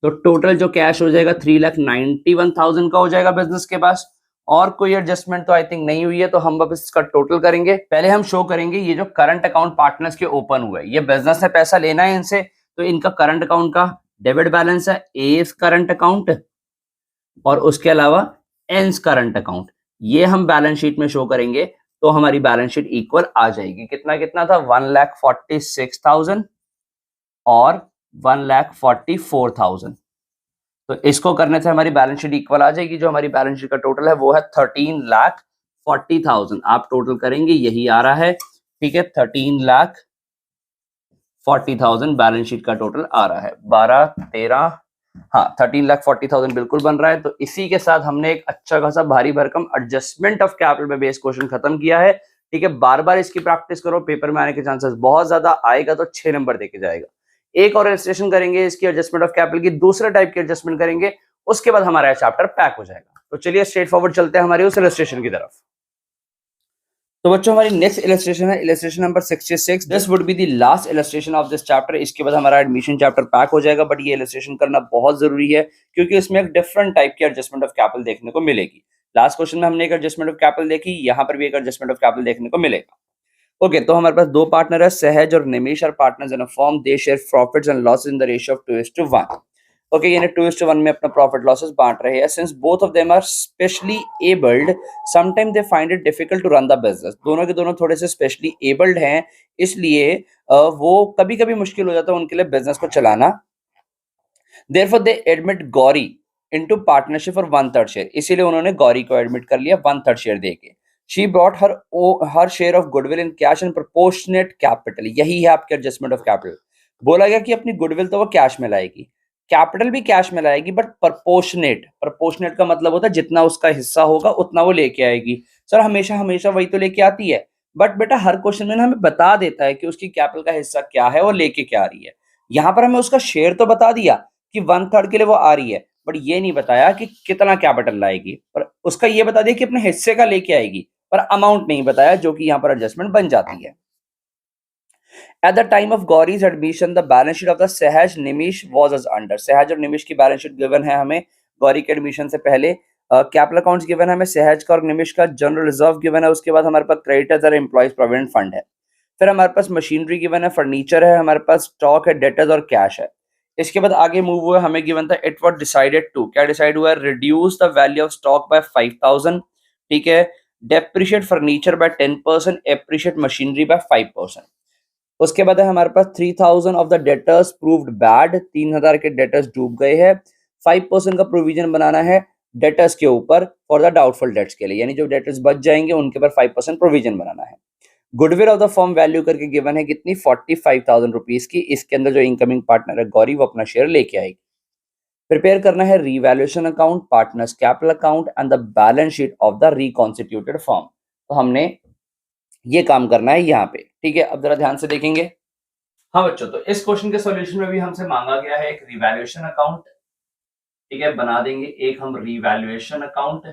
तो टोटल जो कैश हो जाएगा 3,91,000 का हो जाएगा बिजनेस के पास। और कोई एडजस्टमेंट तो आई थिंक नहीं हुई है, तो हम अब इसका टोटल करेंगे। पहले हम शो करेंगे ये जो करंट अकाउंट पार्टनर्स के ओपन हुए, ये बिजनेस ने पैसा लेना है इनसे, तो इनका करंट अकाउंट का डेबिट बैलेंस है एस करंट अकाउंट और उसके अलावा एंस करंट अकाउंट, ये हम बैलेंस शीट में शो करेंगे। तो हमारी बैलेंस शीट इक्वल आ जाएगी। कितना कितना था, 1,46,000 और 1,44,000। तो इसको करने से हमारी बैलेंस शीट इक्वल आ जाएगी। जो हमारी बैलेंस शीट का टोटल है वो है 13,40,000। आप टोटल करेंगे यही आ रहा है। ठीक है, 13,40,000 बैलेंस शीट का टोटल आ रहा है। 12 13 हाँ 13,40,000 बिल्कुल बन रहा है। तो इसी के साथ हमने एक अच्छा खासा भारी भरकम एडजस्टमेंट ऑफ कैपिटल पे बेस्ड क्वेश्चन खत्म किया है। ठीक है, बार बार इसकी प्रैक्टिस करो, पेपर में आने के चांसेस बहुत ज्यादा, आएगा तो 6 नंबर देके जाएगा। एक और इलस्ट्रेशन करेंगे इसकी एडजस्टमेंट ऑफ कैपिटल की, दूसरे टाइप की एडजस्टमेंट करेंगे, उसके बाद हमारा चैप्टर पैक हो जाएगा। तो चलिए स्ट्रेट फॉरवर्ड चलते हैं हमारी उस इलस्ट्रेशन की तरफ। तो बच्चों हमारी नेक्स्ट इलस्ट्रेशन है illustration number 66। This would be the last illustration of this chapter. इसके बाद हमारा एडमिशन चैप्टर पैक हो जाएगा, बट ये इलस्ट्रेशन करना बहुत जरूरी है क्योंकि इसमें एक डिफरेंट टाइप की एडजस्टमेंट ऑफ कैपिटल देखने को मिलेगी। लास्ट क्वेश्चन में हमने एक एडजस्टमेंट ऑफ कैपिटल देखी, यहाँ पर भी एक एडजस्टमेंट ऑफ कैपिटल देखने को मिलेगा। ओके, तो हमारे पास दो पार्टनर है, सहज और Nimesh are partners in a firm, they share profits and losses in the ratio of 2:1। Okay, यानी 2:1 में अपना प्रॉफिट लॉसेस बांट रहे हैं। Since both of them are specially abled, sometime they find it difficult to run the business. दोनों के दोनों थोड़े से स्पेशली एबल्ड हैं, इसलिए वो कभी कभी मुश्किल हो जाता है उनके लिए बिजनेस को चलाना। Therefore they admit Gauri into partnership for 1/3 share, इसीलिए उन्होंने गौरी को एडमिट कर लिया 1/3 शेयर देके। She brought her share of goodwill in cash and proportionate capital। यही है आपके एडजस्टमेंट ऑफ कैपिटल। बोला गया कि अपनी गुडविल तो वो कैश में लाएगी, कैपिटल भी कैश में लाएगी, बट प्रपोर्शनेट का मतलब होता है जितना उसका हिस्सा होगा उतना वो लेके आएगी। सर हमेशा हमेशा वही तो लेके आती है, बट बेटा हर क्वेश्चन में ना हमें बता देता है कि उसकी कैपिटल का हिस्सा क्या है और लेके क्या आ रही है। यहाँ पर हमें उसका शेयर तो बता दिया कि 1/3 के लिए वो आ रही है, बट ये नहीं बताया कि कितना कैपिटल लाएगी, पर उसका ये बता दिया कि अपने हिस्से का लेके आएगी, पर अमाउंट नहीं बताया, जो कि यहाँ पर एडजस्टमेंट बन जाती है। At the time of Gauri's admission, the balance sheet of the Sahaj Nimish was as under. सहज और निमिष की बैलेंस शीट गिवन है हमें गौरी के एडमिशन से पहले। कैपिटल अकाउंट्स गिवन है हमें सहज का और निमिष का, जनरल रिजर्व गिवन है, उसके बाद हमारे पास क्रेडिटर्स और एम्प्लॉइज प्रोविडेंट फंड है, फिर हमारे पास मशीनरी गिवन है, फर्नीचर है, हमारे पास स्टॉक है, डेटर्स और कैश है। इसके बाद आगे मूव हुआ, हमें गिवन था इट वाज डिसाइडेड टू, क्या डिसाइड हुआ है, reduce the value of stock by 5000, ठीक है, depreciate furniture by 10%, appreciate machinery by 5%। उसके बाद है हमारे पास 3000 of the debtors proved bad, 3000 के डेटर्स डूब गए हैं, 5% का प्रोविजन बनाना है डेटर्स के ऊपर फॉर द डाउटफुल डेट्स के लिए, यानी जो डेटर्स बच जाएंगे उनके ऊपर 5% प्रोविजन बनाना है। Goodwill of the firm value करके गिवन है कितनी, 45,000 रुपीज की। इसके अंदर जो इनकमिंग पार्टनर है गौरी, वो अपना शेयर लेके आएगी। प्रिपेयर करना है revaluation account, partners capital account and the balance sheet of the reconstituted firm. तो हमने ये काम करना है यहाँ पे, ठीक है। अब जरा ध्यान से देखेंगे। हाँ बच्चों, तो इस क्वेश्चन के सॉल्यूशन में भी हमसे मांगा गया है एक रिवैल्यूएशन अकाउंट, ठीक है, बना देंगे एक हम रिवैल्यूएशन अकाउंट।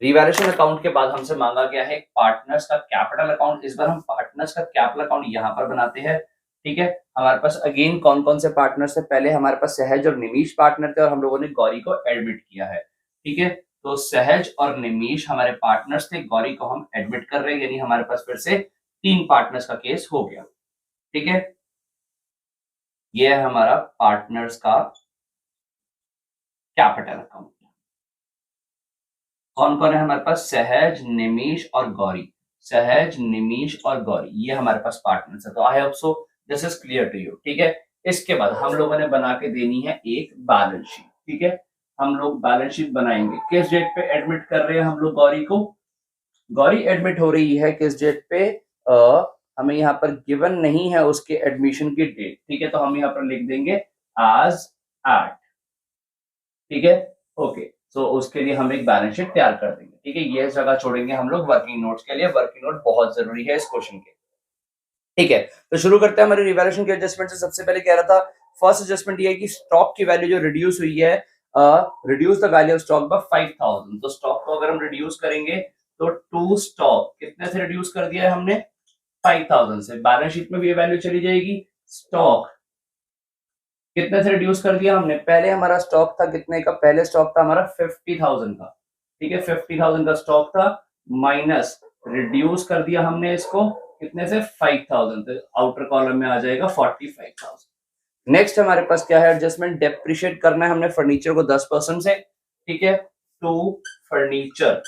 रिवैल्यूएशन अकाउंट के बाद हमसे मांगा गया है पार्टनर्स का कैपिटल अकाउंट। इस बार हम पार्टनर्स का कैपिटल अकाउंट यहाँ पर बनाते हैं, ठीक है। हमारे पास अगेन कौन कौन से पार्टनर्स थे, पहले हमारे पास सहज और निमिष पार्टनर थे और हम लोगों ने गौरी को एडमिट किया है, ठीक है। तो सहज और निमिष हमारे पार्टनर्स थे, गौरी को हम एडमिट कर रहे हैं, यानी हमारे पास फिर से 3 पार्टनर्स का केस हो गया, ठीक है। ये है हमारा पार्टनर्स का कैपिटल अकाउंट। कौन कौन है हमारे पास, सहज, निमिष और गौरी, सहज, निमिष और गौरी, ये हमारे पास पार्टनर्स है। तो I hope so this is clear to you, ठीक है। इसके बाद हम लोगों ने बना के देनी है एक बैलेंस शीट, ठीक है। हम लोग बैलेंस शीट बनाएंगे। किस डेट पे एडमिट कर रहे हैं हम लोग गौरी को, गौरी एडमिट हो रही है किस डेट पे, हमें यहाँ पर गिवन नहीं है उसके एडमिशन की डेट, ठीक है। तो हम यहाँ पर लिख देंगे आज एट, ठीक है, ओके। सो उसके लिए हम एक बैलेंस शीट तैयार कर देंगे, ठीक है। ये जगह छोड़ेंगे हम लोग वर्किंग नोट्स के लिए, वर्किंग नोट बहुत जरूरी है इस क्वेश्चन के, ठीक है। तो शुरू करते हैं हमारे रिवैल्यूएशन के एडजस्टमेंट से। सबसे पहले कह रहा था फर्स्ट एडजस्टमेंट ये है कि स्टॉक की वैल्यू जो रिड्यूस हुई है, reduce the value of stock by 5000। तो स्टॉक को अगर हम रिड्यूस करेंगे तो टू स्टॉक कितने से रिड्यूस कर दिया है हमने, 5000 से। बैलेंस शीट में भी ये वैल्यू चली जाएगी। स्टॉक कितने से रिड्यूस कर दिया हमने, पहले हमारा स्टॉक था कितने का, पहले स्टॉक था हमारा 50,000 का, ठीक है। 50,000 का स्टॉक था, माइनस रिड्यूस कर दिया हमने इसको कितने से, 5,000, तो आउटर कॉलम में आ जाएगा 45,000। नेक्स्ट हमारे पास क्या है एडजस्टमेंट, डेप्रिशिएट करना है हमने फर्नीचर को 10% से, ठीक है, टू फर्नीचर,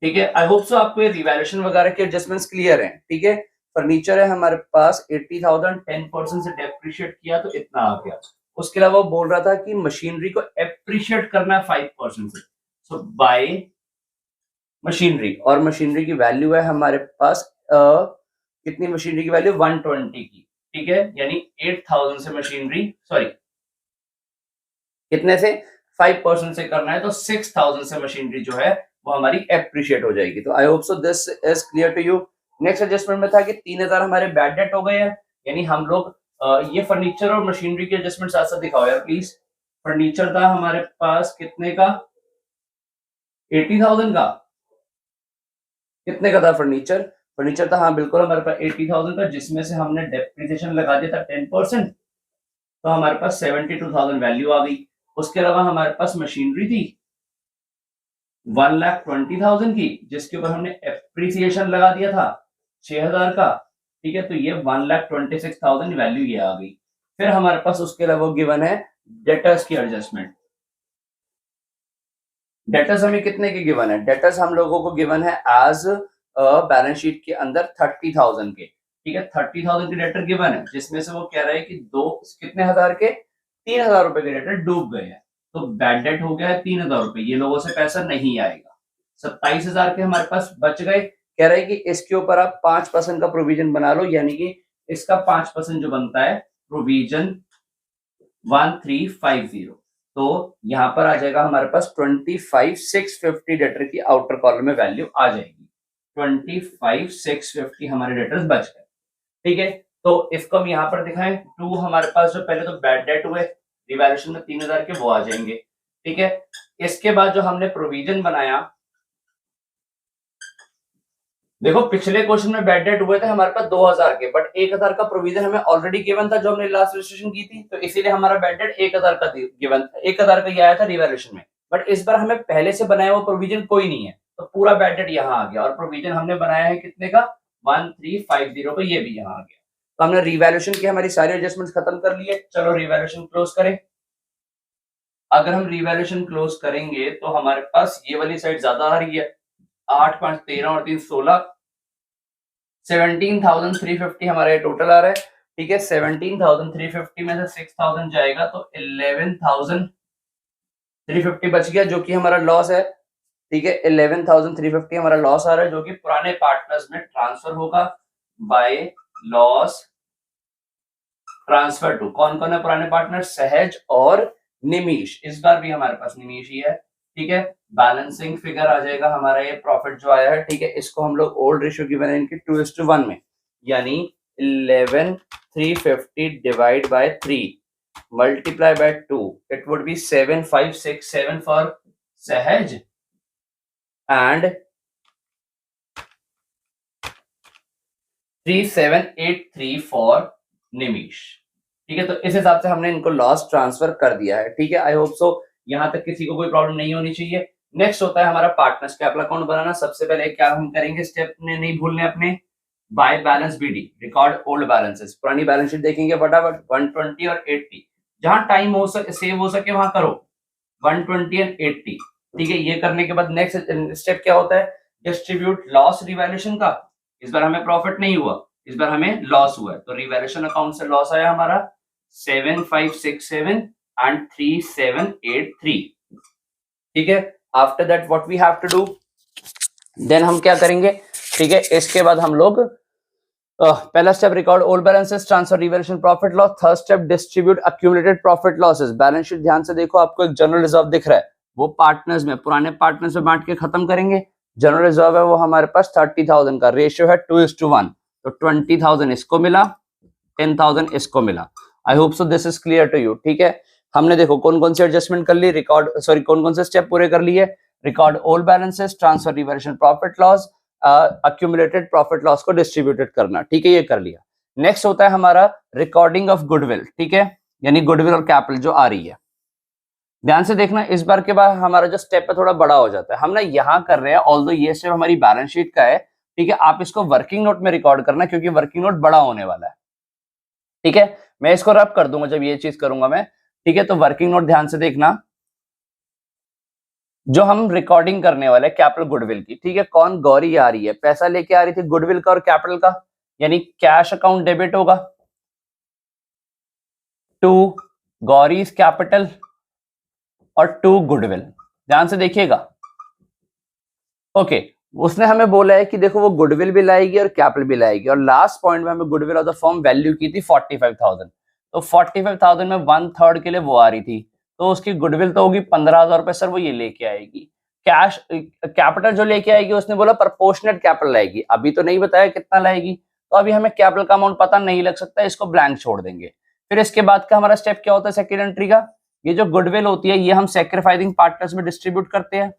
ठीक है। आई होप सो आपको ये रिवैल्यूएशन वगैरह के एडजस्टमेंट्स क्लियर हैं, ठीक है। फर्नीचर है हमारे पास 80,000, 10% से डेप्रिशिएट किया तो इतना आ गया। उसके अलावा वो बोल रहा था कि मशीनरी को एप्रिशिएट करना है 5% से, सो बाय मशीनरी, और मशीनरी की वैल्यू है हमारे पास कितनी, मशीनरी की वैल्यू 120 की, ठीक है। यानी 8,000 से मशीनरी, सॉरी कितने से, 5% से करना है, तो 6,000 से मशीनरी जो है वो हमारी एप्रिशिएट हो जाएगी। तो I hope so this is clear to you. Next adjustment में था कि 3,000 हमारे बैड डेट हो गए हैं, यानी हम लोग ये फर्नीचर और मशीनरी के एडजस्टमेंट साथ साथ दिखाओ यार प्लीज। फर्नीचर था हमारे पास कितने का, 80,000 का, कितने का था फर्नीचर, फर्नीचर था हाँ बिल्कुल हमारे पास 80,000 का, जिसमें से हमने डेप्रिसिएशन लगा दिया था 10%, तो हमारे पास 72,000 वैल्यू आ गई। उसके अलावा हमारे पास मशीनरी थी 1,20,000 की, जिसके ऊपर हमने एप्रिसिएशन लगा दिया था 6,000 का, ठीक है। तो ये 1,26,000 वैल्यू ये आ गई। फिर हमारे पास उसके अलावा गिवन है डेटर्स की एडजस्टमेंट। डेटर्स हमें कितने के गिवन है, डेटर्स हम लोगों को गिवन है एज बैलेंस शीट के अंदर 30,000 के, ठीक है। 30,000 के डेटर गिवन है, जिसमें से वो कह रहा है कि दो कितने हजार के, 3,000 रुपए के डेटर डूब गए हैं, तो बैड डेट हो गया है 3,000 रुपए, ये लोगों से पैसा नहीं आएगा। 27,000 के हमारे पास बच गए। कह रहे हैं कि इसके ऊपर आप 5% का प्रोविजन बना लो, यानी कि इसका 5% जो बनता है प्रोविजन 1350, तो यहां पर आ जाएगा हमारे पास 25,650 डेटर की आउटर कॉलम में वैल्यू आ जाएगी। 25,650 हमारे डेटर्स बच गए। ठीक है, तो इसको हम यहाँ पर दिखाएं, 2 हमारे पास जो पहले तो बैड डेट हुए रिवैल्यूएशन में 3000 के वो आ जाएंगे। ठीक है, इसके बाद जो हमने प्रोविजन बनाया, देखो पिछले क्वेश्चन में बैड डेट हुए थे हमारे पास 2000 के, बट 1000 का प्रोविजन हमें ऑलरेडी गिवन था जो हमने लास्ट रजिस्ट्रेशन की थी, तो इसीलिए हमारा बैड डेट 1000 का गिवन 1000 का ही आया था रिवैल्यूएशन में। बट इस बार हमें पहले से बनाया हुआ प्रोविजन कोई नहीं है, तो पूरा बैड डेट यहाँ आ गया, और प्रोविजन हमने बनाया है कितने का 1350 का, ये भी यहाँ आ गया। तो हमने रिवैल्यूएशन की हमारी सारी एडजस्टमेंट खत्म कर ली है। चलो रिवैल्यूएशन क्लोज करें। अगर हम रिवैल्यूएशन क्लोज करेंगे तो हमारे पास ये वाली साइड ज्यादा आ रही है, 8 5 13 और 3 16, 17,350 हमारा ये टोटल आ रहा है। ठीक है, 17,350 में से 6,000 जाएगा तो 11,350 बच गया, जो कि हमारा लॉस है। ठीक है, 11,350 हमारा लॉस आ रहा है, जो कि पुराने पार्टनर्स में ट्रांसफर होगा बाय लॉस ट्रांसफर टू। कौन कौन है पुराने पार्टनर? सहज और निमीश। इस बार भी हमारे पास निमीश ही है। ठीक है, बैलेंसिंग फिगर आ जाएगा हमारा ये प्रॉफिट जो आया है। ठीक है, इसको हम लोग ओल्ड रेशियो गिवन है इनकी 2:1 में, यानी 11,350 divide by 3 multiply by 2, it would be 7,567 for सहज एंड 3,783 फॉर निमीश। ठीक है, तो इस हिसाब से हमने इनको लॉस ट्रांसफर कर दिया है। ठीक है, आई होप सो यहां तक किसी को कोई प्रॉब्लम नहीं होनी चाहिए। नेक्स्ट होता है हमारा पार्टनर्स कैपिटल अकाउंट बनाना। सबसे पहले क्या हम करेंगे, स्टेप ने नहीं भूलने अपने, by balance BD, record old balances. पुरानी बैलेंस शीट देखेंगे फटाफट, 120 और 80, जहां टाइम हो सके सेव हो सके वहां करो, 120 एंड 80। ठीक है, ये करने के बाद नेक्स्ट स्टेप क्या होता है, डिस्ट्रीब्यूट लॉस रिवैल्यूएशन का। इस बार हमें प्रॉफिट नहीं हुआ, इस बार हमें लॉस हुआ है, तो रिवैल्यूएशन अकाउंट से लॉस आया हमारा 7,567 एंड 3,783। ठीक है, after that what we have to do, then हम क्या करेंगे। ठीक है, इसके बाद हम लोग पहला step record old balances, transfer revaluation profit loss. Third step distribute accumulated profit losses. Balance sheet ध्यान से देखो, आपको एक जनरल रिजर्व दिख रहा है, वो पार्टनर्स में पुराने पार्टनर्स में बांट के खत्म करेंगे। जनरल रिजर्व है वो हमारे पास 30,000 का, रेशियो है 2:1, तो 20,000 इसको मिला, 10,000 इसको मिला। I hope so this is clear to you. ठीक है, हमने देखो कौन कौन से एडजस्टमेंट कर ली, कौन कौन से स्टेप पूरे कर लिए, record old balances, transfer revaluation profit loss, accumulated profit loss को डिस्ट्रीब्यूटेड करना। ठीक है, ये कर लिया। नेक्स्ट होता है हमारा रिकॉर्डिंग ऑफ गुडविल। ठीक है, यानी गुडविल और कैपिटल जो आ रही है, ध्यान से देखना। इस बार के बाद हमारा जो स्टेप है थोड़ा बड़ा हो जाता है। हम ना यहाँ कर रहे हैं, ऑल्दो ये स्टेप हमारी बैलेंस शीट का है। ठीक है, आप इसको वर्किंग नोट में रिकॉर्ड करना, क्योंकि वर्किंग नोट बड़ा होने वाला है। ठीक है, मैं इसको रब कर दूंगा जब ये चीज करूंगा मैं। ठीक है, तो वर्किंग नोट ध्यान से देखना, जो हम रिकॉर्डिंग करने वाले कैपिटल गुडविल की। ठीक है, कौन? गौरी आ रही है, पैसा लेके आ रही थी गुडविल का और कैपिटल का, यानी कैश अकाउंट डेबिट होगा टू गौरीज कैपिटल और टू गुडविल। ध्यान से देखिएगा। ओके, उसने हमें बोला है कि देखो वो गुडविल भी लाएगी और कैपिटल भी लाएगी, और लास्ट पॉइंट में हमें goodwill of the firm value की थी 45,000, तो 45,000 में 1/3 के लिए वो आ रही थी, तो उसकी गुडविल तो होगी 15,000 रुपए। सर वो ये लेके आएगी कैश, कैपिटल जो लेके आएगी उसने बोला प्रोपोर्शनेट कैपिटल लाएगी, अभी तो नहीं बताया कितना लाएगी, तो अभी हमें कैपिटल का अमाउंट पता नहीं लग सकता, इसको ब्लैंक छोड़ देंगे। फिर इसके बाद का हमारा स्टेप क्या होता है सेकेंड एंट्री का, ये जो गुडविल होती है ये हम सैक्रिफाइसिंग पार्टनर्स में डिस्ट्रीब्यूट करते हैं।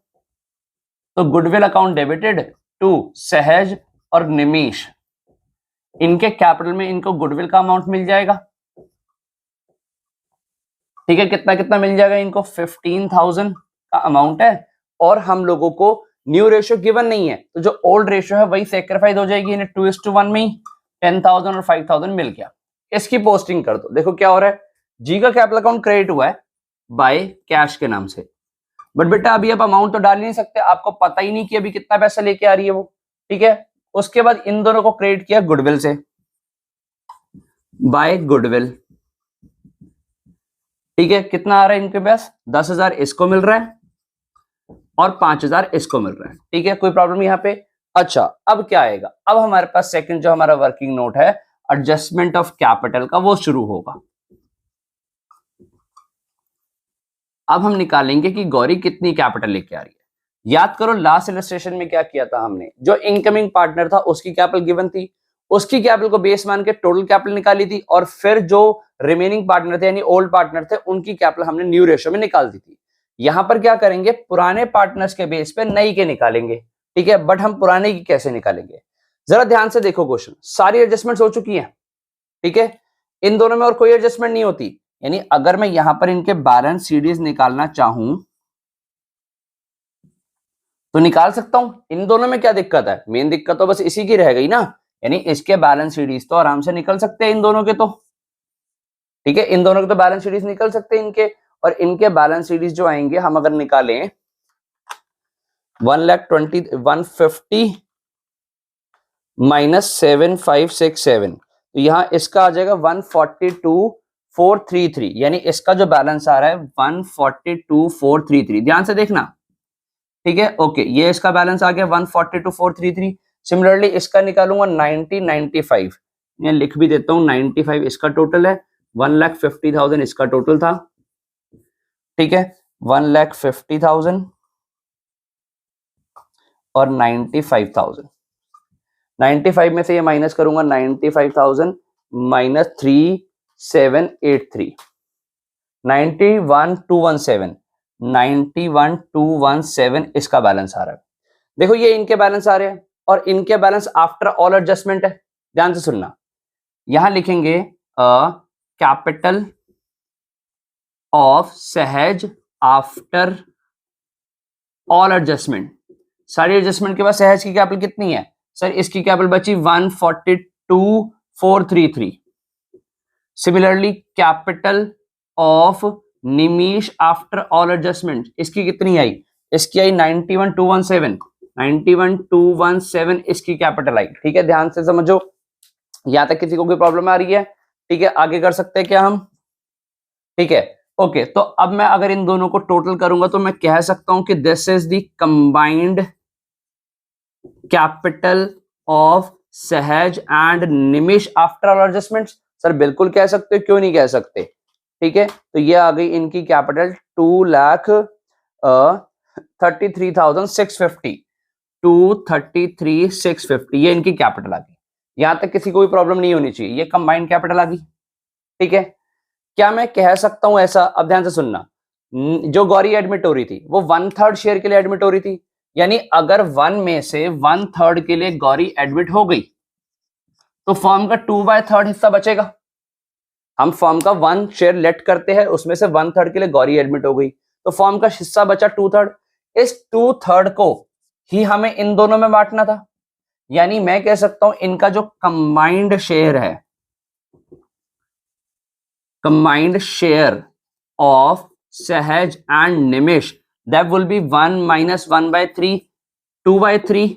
तो गुडविल अकाउंट डेबिटेड टू सहज और निमीश, इनके कैपिटल में इनको गुडविल का अमाउंट मिल जाएगा। ठीक है, कितना कितना मिल जाएगा इनको, 15,000 का अमाउंट है, और हम लोगों को न्यू रेशियो गिवन नहीं है, तो जो ओल्ड रेशियो है वही सैक्रिफाइस हो जाएगी, इन्हें 2:1 में ही 10,000 और 5,000 मिल गया। इसकी पोस्टिंग कर दो। देखो क्या हो रहा है, जी का कैपिटल अकाउंट क्रेडिट हुआ है बाय कैश के नाम से, बट बेटा अभी आप अमाउंट तो डाल नहीं सकते, आपको पता ही नहीं कि अभी कितना पैसा लेके आ रही है वो। ठीक है, उसके बाद इन दोनों को क्रेडिट किया गुडविल से, बाय गुडविल। ठीक है, कितना आ रहा है इनके पास, 10,000 इसको मिल रहा है और 5,000 इसको मिल रहा है। ठीक है, कोई प्रॉब्लम यहाँ पे। अच्छा, अब क्या आएगा, अब हमारे पास सेकंड जो हमारा वर्किंग नोट है एडजस्टमेंट ऑफ कैपिटल का, वो शुरू होगा। अब हम निकालेंगे कि गौरी कितनी कैपिटल लेके आ रही है। याद करो लास्ट इलस्ट्रेशन में क्या किया था हमने, जो इनकमिंग पार्टनर था उसकी कैपिटल गिवन थी, उसकी कैपिटल को बेस मान के टोटल कैपिटल निकाली थी, और फिर जो रिमेनिंग पार्टनर थे यानी ओल्ड पार्टनर थे उनकी कैपिटल हमने न्यू रेशियो में निकाल दी थी। यहां पर क्या करेंगे, पुराने पार्टनर्स के बेस पे नई के निकालेंगे, ठीक है। बट हम पुराने की कैसे निकालेंगे, जरा ध्यान से देखो क्वेश्चन, सारी एडजस्टमेंट्स हो चुकी हैं, ठीक है। इन दोनों में और कोई एडजस्टमेंट नहीं होती, यानी अगर मैं यहां पर इनके बैलेंस सीरीज निकालना चाहूं तो निकाल सकता हूं। इन दोनों में क्या दिक्कत है, मेन दिक्कत तो बस इसी की रह गई ना, यानी इसके बैलेंस सीरीज तो आराम से निकल सकते हैं इन दोनों के तो, ठीक है। इन दोनों के तो बैलेंस सीरीज निकल सकते हैं इनके, और इनके बैलेंस सीरीज जो आएंगे हम अगर निकालें 1,50,150 माइनस 7,567, तो यहां इसका आ जाएगा 142,433, यानी इसका जो बैलेंस आ रहा है 142,433, ध्यान से देखना, ठीक है। ओके, ये इसका बैलेंस आ गया 142,433। सिमिलरली इसका निकालूंगा 90,95, मैं लिख भी देता हूं 95 इसका टोटल है, 1,50,000 इसका टोटल था, ठीक है। 1,50,000 और 95,000, 95 में से ये माइनस करूंगा 95,000 माइनस 3,783, 91,217, 91,217 इसका बैलेंस आ रहा है। देखो ये इनके बैलेंस आ रहे हैं और इनके बैलेंस आफ्टर ऑल एडजस्टमेंट है, ध्यान से सुनना। यहां लिखेंगे कैपिटल ऑफ सहज आफ्टर ऑल एडजस्टमेंट। सारी एडजस्टमेंट के बाद सहज की कैपिटल कितनी है सर, इसकी कैपिटल बची 142,433। Similarly capital of Nimish after all adjustment, इसकी कितनी आई, इसकी आई 91,217, 91,217 इसकी कैपिटल आई, ठीक है। ध्यान से समझो, यहां तक किसी को कोई प्रॉब्लम आ रही है, ठीक है। आगे कर सकते हैं क्या हम, ठीक है। ओके, तो अब मैं अगर इन दोनों को टोटल करूंगा तो मैं कह सकता हूं कि this is the combined capital of Sahaj and Nimish after all adjustments. Sir बिल्कुल कह सकते हो, क्यों नहीं कह सकते, ठीक है। तो ये आ गई इनकी कैपिटल 2,33,650, 2,33,650 ये इनकी कैपिटल आ गई। यहां तक किसी को भी प्रॉब्लम नहीं होनी चाहिए, ये कंबाइंड कैपिटल आ गई, ठीक है। क्या मैं कह सकता हूं ऐसा, अब ध्यान से सुनना, जो गौरी एडमिट हो रही थी वो 1/3 शेयर के लिए एडमिट हो रही थी, यानी अगर 1 में से 1/3 के लिए गौरी एडमिट हो गई तो फॉर्म का 2/3 हिस्सा बचेगा। हम फॉर्म का 1 शेयर लेट करते हैं, उसमें से 1/3 के लिए गौरी एडमिट हो गई तो फॉर्म का हिस्सा बचा 2/3। इस 2/3 को ही हमें इन दोनों में बांटना था, यानी मैं कह सकता हूं इनका जो कंबाइंड शेयर है, combined share of Sahaj and Nimish, that will be 1 minus 1/3, 2/3।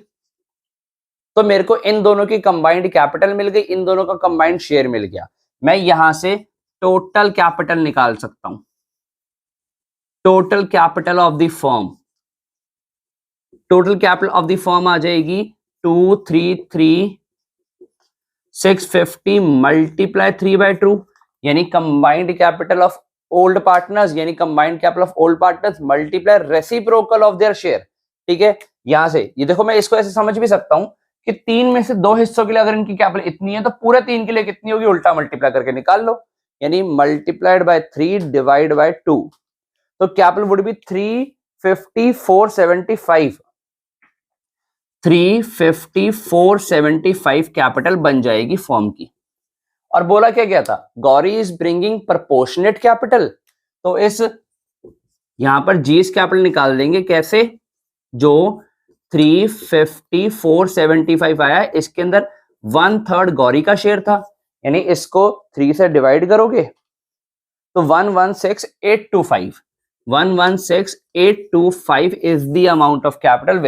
तो मेरे को इन दोनों की कंबाइंड कैपिटल मिल गई, इन दोनों का कंबाइंड शेयर मिल गया। मैं यहां से टोटल कैपिटल निकाल सकता हूं, total capital of the firm, total capital of the firm आ जाएगी 233,650 मल्टीप्लाई 3/2, यानी combined capital of old partners, यानी combined capital of old partners multiply reciprocal of their share, ठीक है। यहां से ये देखो, मैं इसको ऐसे समझ भी सकता हूं कि 3 में से 2 हिस्सों के लिए अगर इनकी कैपिटल इतनी है तो पूरे 3 के लिए कितनी होगी, उल्टा मल्टीप्लाई करके निकाल लो, यानी मल्टीप्लाइड बाय 3 डिवाइड बाय 2, तो कैपिटल वुड बी 350,475, 350,475 कैपिटल बन जाएगी फॉर्म की। और बोला क्या गया था, Gauri is bringing proportionate capital, तो इस यहां पर जीएस कैपिटल निकाल देंगे कैसे, जो 350,475 आया इसके अंदर 1/3 गौरी का शेयर था, यानी इसको 3 से डिवाइड करोगे तो 116,825, 116,825 is the amount of capital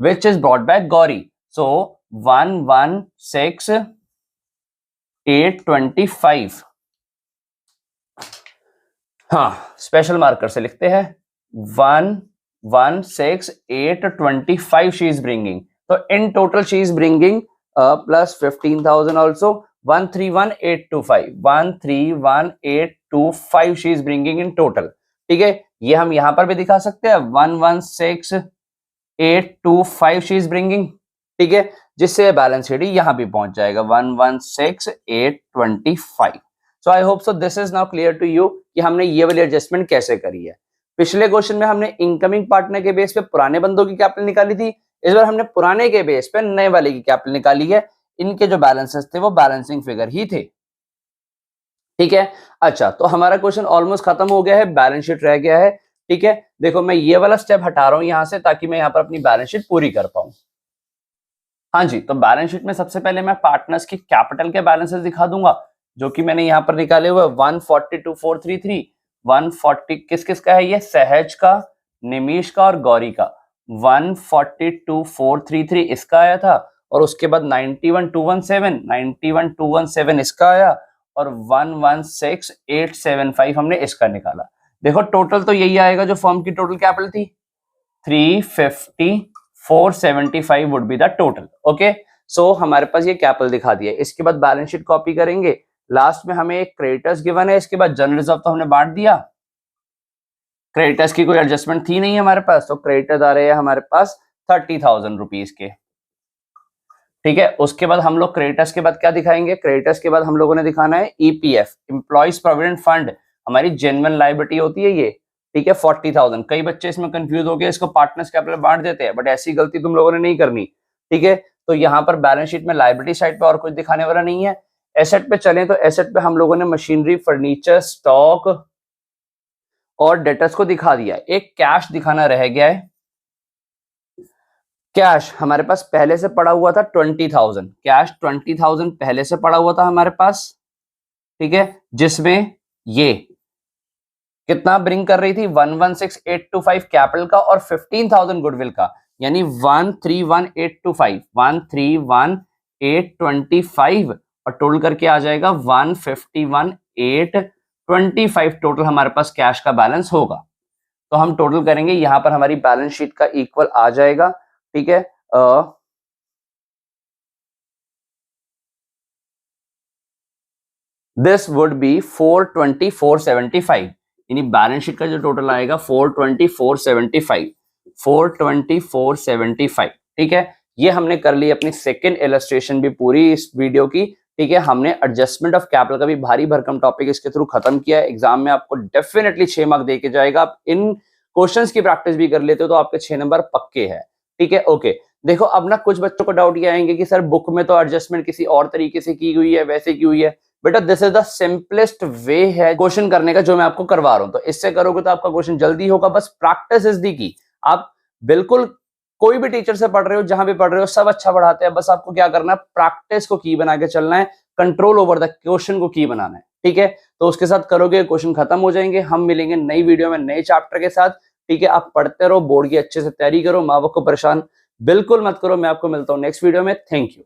which is brought by Gauri. So 116,825, हाँ स्पेशल मार्कर से लिखते हैं 116,825 she is bringing. तो in total she is bringing plus 15,000 also 131,825, 131,825 she is bringing in total, ठीक है। ये हम यहां पर भी दिखा सकते हैं 116,825 she is bringing, ठीक है, जिससे बैलेंस शीट यहाँ भी पहुंच जाएगा 116825। So I hope so this is now clear to you कि हमने ये वाली एडजस्टमेंट कैसे करी है। पिछले क्वेश्चन में हमने इनकमिंग पार्टनर के बेस पे पुराने बंदों की कैपिटल निकाली थी, इस बार हमने पुराने के बेस पे नए वाले की कैपिटल निकाली है। इनके जो बैलेंसेस थे वो बैलेंसिंग फिगर ही थे, ठीक है। अच्छा, तो हमारा क्वेश्चन ऑलमोस्ट खत्म हो गया है, बैलेंस शीट रह गया है, ठीक है। देखो मैं ये वाला स्टेप हटा रहा हूं यहां से ताकि मैं यहाँ पर अपनी बैलेंस शीट पूरी कर पाऊं। हाँ जी, तो बैलेंस शीट में सबसे पहले मैं पार्टनर्स की कैपिटल के बैलेंसेस दिखा दूंगा, जो कि मैंने यहाँ पर निकाले हुए 142,433। 140 किस किस का है, ये सहज का, निमिष का और गौरी का। 142,433 इसका आया था, और उसके बाद 91,217 इसका आया, और 116,875 हमने इसका निकाला। देखो टोटल तो यही आएगा जो फर्म की टोटल कैपिटल थी, 350,475 would be the total. Okay, so हमारे पास ये कैपिटल दिखा दिया। इसके बाद बैलेंस शीट कॉपी करेंगे, लास्ट में हमें एक क्रेडिटर्स गिवन है, इसके बाद जनरल रिजर्व तो हमने बांट दिया। क्रेडिटर्स की कोई एडजस्टमेंट थी नहीं हमारे पास, तो क्रेडिटर्स आ रहे हैं हमारे पास 30,000 रुपीज के, ठीक है। उसके बाद हम लोग क्रेडिटर्स के बाद क्या दिखाएंगे, क्रेडिटर्स के बाद हम लोगों ने दिखाना है ईपीएफ, एम्प्लॉइज प्रोविडेंट फंड, हमारी जेन्युइन लायबिलिटी होती है ये, ठीक है, 40,000। कई बच्चे इसमें कंफ्यूज हो गए, इसको पार्टनर्स कैपिटल बांट देते हैं, बट ऐसी गलती तुम लोगों ने नहीं करनी, ठीक है। तो यहाँ पर बैलेंस शीट में लायबिलिटी साइड पे और कुछ दिखाने वाला नहीं है। एसेट पे चलें तो एसेट पे हम लोगों ने मशीनरी, फर्नीचर, स्टॉक और डेटर्स को दिखा दिया। एक कैश दिखाना रह गया है। कैश हमारे पास पहले से पड़ा हुआ था 20,000, कैश 20,000 पहले से पड़ा हुआ था हमारे पास, ठीक है, जिसमें ये कितना ब्रिंग कर रही थी, 116,825 कैपिटल का और 15,000 गुडविल का, यानी 131,825, 131,825, और टोटल करके आ जाएगा 151,825 टोटल हमारे पास कैश का बैलेंस होगा। तो हम टोटल करेंगे, यहां पर हमारी बैलेंस शीट का इक्वल आ जाएगा, ठीक है। दिस वुड बी 420,475, यानी बैलेंस शीट का जो टोटल आएगा 420,475, 420,475, ठीक है। ये हमने कर ली अपनी सेकंड इलस्ट्रेशन भी पूरी इस वीडियो की, ठीक है। हमने एडजस्टमेंट ऑफ कैपिटल का भी भारी भरकम टॉपिक इसके थ्रू खत्म किया है। एग्जाम में आपको डेफिनेटली 6 मार्क दे के जाएगा। आप इन क्वेश्चंस की प्रैक्टिस भी कर लेते हो तो आपके 6 नंबर पक्के हैं, ठीक है। ओके, देखो अब ना कुछ बच्चों को डाउट ये आएंगे कि सर बुक में तो एडजस्टमेंट किसी और तरीके से की हुई है, वैसे की हुई है। बेटा this is the simplest way है क्वेश्चन करने का जो मैं आपको करवा रहा हूं, तो इससे करोगे तो आपका क्वेश्चन जल्दी होगा। बस प्रैक्टिस इज दी की। आप बिल्कुल कोई भी टीचर से पढ़ रहे हो, जहां भी पढ़ रहे हो, सब अच्छा पढ़ाते हैं, बस आपको क्या करना है, प्रैक्टिस को की बना के चलना है, कंट्रोल ओवर द क्वेश्चन को की बनाना है, ठीक है। तो उसके साथ करोगे क्वेश्चन खत्म हो जाएंगे। हम मिलेंगे नई वीडियो में नए चैप्टर के साथ, ठीक है। आप पढ़ते रहो, बोर्ड की अच्छे से तैयारी करो, माँ बाप को परेशान बिल्कुल मत करो। मैं आपको मिलता हूं नेक्स्ट वीडियो में। Thank you.